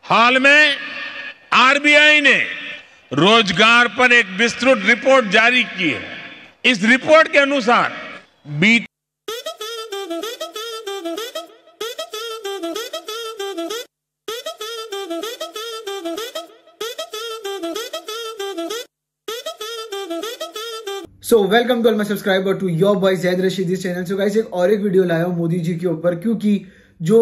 हाल में आरबीआई ने रोजगार पर एक विस्तृत रिपोर्ट जारी की है। इस रिपोर्ट के अनुसार बीते welcome to all my subscriber to your boy Zaid Rashid this channel. So guys एक और एक वीडियो लाया हूं मोदी जी के ऊपर, क्योंकि जो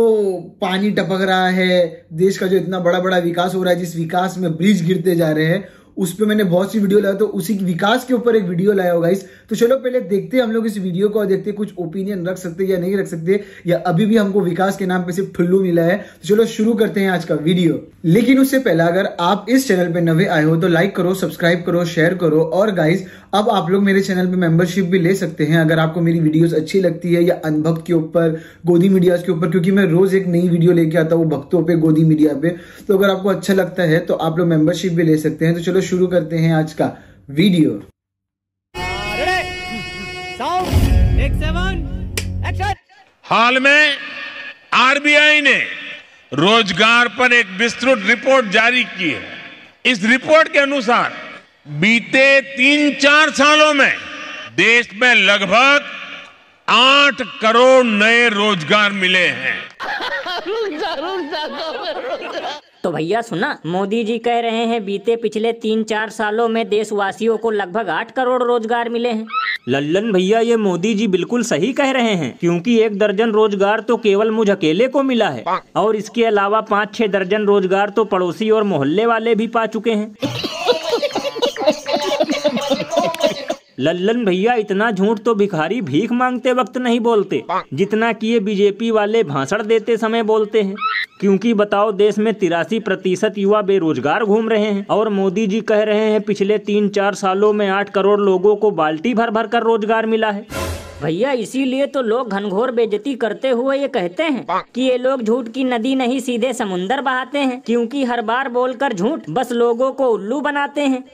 पानी टपक रहा है, देश का जो इतना बड़ा बड़ा विकास हो रहा है, जिस विकास में ब्रिज गिरते जा रहे हैं, उस पे मैंने बहुत सी वीडियो लाया, तो उसी विकास के ऊपर एक वीडियो लाया हो गाइस। तो चलो पहले देखते हैं हम लोग इस वीडियो को और देखते हैं कुछ ओपिनियन रख सकते या नहीं रख सकते, या अभी भी हमको विकास के नाम पे सिर्फ ठुल्लू मिला है। तो चलो शुरू करते हैं आज का वीडियो। लेकिन उससे पहले अगर आप इस चैनल पे नए आए हो तो लाइक करो, सब्सक्राइब करो, शेयर करो। और गाइस अब आप लोग मेरे चैनल पे मेंबरशिप भी ले सकते हैं अगर आपको मेरी वीडियोस अच्छी लगती है, या अनभक्त के ऊपर, गोदी मीडियाज के ऊपर, क्योंकि मैं रोज एक नई वीडियो लेके आता हूँ भक्तों पे, गोदी मीडिया पे। तो अगर आपको अच्छा लगता है तो आप लोग मेंबरशिप भी ले सकते हैं। तो चलो शुरू करते हैं आज का वीडियो। हाल में आरबीआई ने रोजगार पर एक विस्तृत रिपोर्ट जारी की है। इस रिपोर्ट के अनुसार बीते 3-4 सालों में देश में लगभग 8 करोड़ नए रोजगार मिले हैं। तो भैया सुना, मोदी जी कह रहे हैं बीते पिछले 3-4 सालों में देशवासियों को लगभग 8 करोड़ रोजगार मिले हैं। लल्लन भैया, ये मोदी जी बिल्कुल सही कह रहे हैं, क्योंकि 1 दर्जन रोजगार तो केवल मुझ अकेले को मिला है, और इसके अलावा 5-6 दर्जन रोजगार तो पड़ोसी और मोहल्ले वाले भी पा चुके हैं। लल्लन भैया, इतना झूठ तो भिखारी भीख मांगते वक्त नहीं बोलते जितना कि ये बीजेपी वाले भाषण देते समय बोलते हैं। क्योंकि बताओ, देश में 83% युवा बेरोजगार घूम रहे हैं, और मोदी जी कह रहे हैं पिछले 3-4 सालों में 8 करोड़ लोगों को बाल्टी भर भर कर रोजगार मिला है। भैया इसीलिए तो लोग घनघोर बेइज्जती करते हुए ये कहते हैं कि ये लोग झूठ की नदी नहीं सीधे समुंदर बहाते हैं, क्योंकि हर बार बोलकर झूठ बस लोगों को उल्लू बनाते हैं।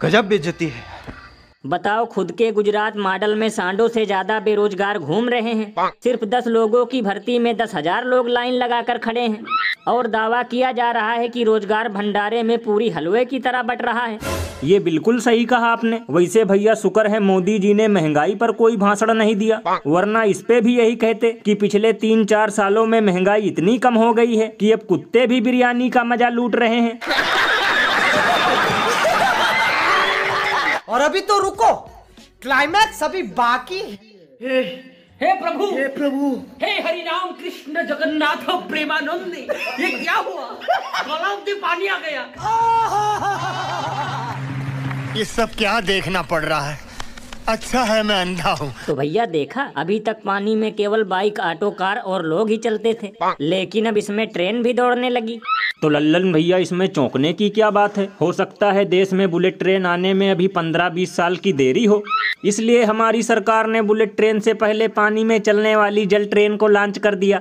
गजब बेइज्जती है। बताओ, खुद के गुजरात मॉडल में सांडों से ज्यादा बेरोजगार घूम रहे हैं। सिर्फ 10 लोगों की भर्ती में 10,000 लोग लाइन लगाकर खड़े हैं, और दावा किया जा रहा है कि रोजगार भंडारे में पूरी हलवे की तरह बट रहा है। ये बिल्कुल सही कहा आपने। वैसे भैया शुक्र है मोदी जी ने महंगाई पर कोई भाषण नहीं दिया, वरना इस पे भी यही कहते कि पिछले 3-4 सालों में महंगाई इतनी कम हो गई है कि अब कुत्ते भी बिरयानी का मजा लूट रहे हैं। और अभी तो रुको, क्लाइमैक्स अभी बाकी है। हे प्रभु, हे प्रभु, हे हरि राम कृष्ण जगन्नाथ प्रेमानंद, ये क्या हुआ? गलाव से पानी आ गया। ये सब क्या देखना पड़ रहा है? अच्छा है मैं अंधा हूँ। तो भैया देखा, अभी तक पानी में केवल बाइक, ऑटो, कार और लोग ही चलते थे, लेकिन अब इसमें ट्रेन भी दौड़ने लगी। तो लल्लन भैया, इसमें चौंकने की क्या बात है? हो सकता है देश में बुलेट ट्रेन आने में अभी 15-20 साल की देरी हो, इसलिए हमारी सरकार ने बुलेट ट्रेन से पहले पानी में चलने वाली जल ट्रेन को लॉन्च कर दिया।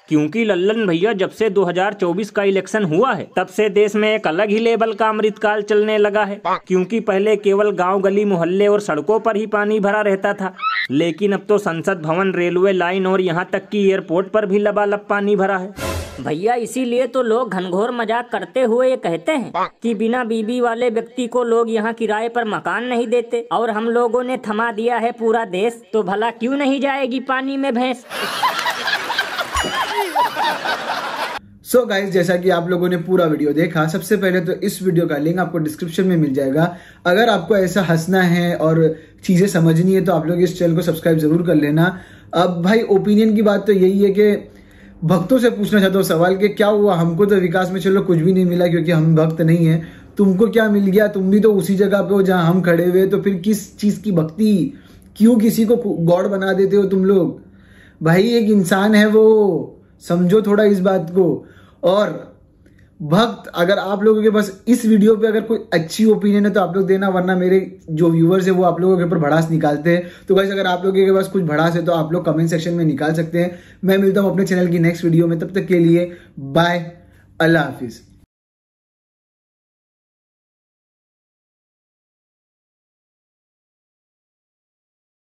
क्योंकि लल्लन भैया, जब से 2024 का इलेक्शन हुआ है, तब से देश में एक अलग ही लेवल का अमृतकाल चलने लगा है। क्योंकि पहले केवल गांव, गली, मोहल्ले और सड़कों पर ही पानी भरा रहता था, लेकिन अब तो संसद भवन, रेलवे लाइन और यहाँ तक कि एयरपोर्ट पर भी लबालब पानी भरा है। भैया इसीलिए तो लोग घनघोर मजाक करते हुए ये कहते हैं कि बिना बीबी वाले व्यक्ति को लोग यहाँ किराए पर मकान नहीं देते, और हम लोगों ने थमा दिया है पूरा देश, तो भला क्यों नहीं जाएगी पानी में भैंस? सो गाइस, जैसा कि आप लोगों ने पूरा वीडियो देखा, सबसे पहले तो इस वीडियो का लिंक आपको डिस्क्रिप्शन में मिल जाएगा। अगर आपको ऐसा हंसना है और चीजें समझनी है तो आप लोग इस चैनल को सब्सक्राइब जरूर कर लेना। अब भाई ओपिनियन की बात तो यही है कि भक्तों से पूछना चाहता हूँ सवाल कि क्या हुआ? हमको तो विकास में चलो कुछ भी नहीं मिला, क्योंकि हम भक्त नहीं है। तुमको क्या मिल गया? तुम भी तो उसी जगह पे हो जहां हम खड़े हुए, तो फिर किस चीज की भक्ति? क्यों किसी को गॉड बना देते हो तुम लोग? भाई एक इंसान है वो, समझो थोड़ा इस बात को। और भक्त, अगर आप लोगों के पास इस वीडियो पे अगर कोई अच्छी ओपिनियन है तो आप लोग देना, वरना मेरे जो व्यूअर्स है वो आप लोगों के ऊपर भड़ास निकालते हैं। तो गाइस, अगर आप लोगों के पास कुछ भड़ास है तो आप लोग कमेंट सेक्शन में निकाल सकते हैं। मैं मिलता हूं अपने चैनल की नेक्स्ट वीडियो में, तब तक के लिए बाय, अल्लाह हाफिज।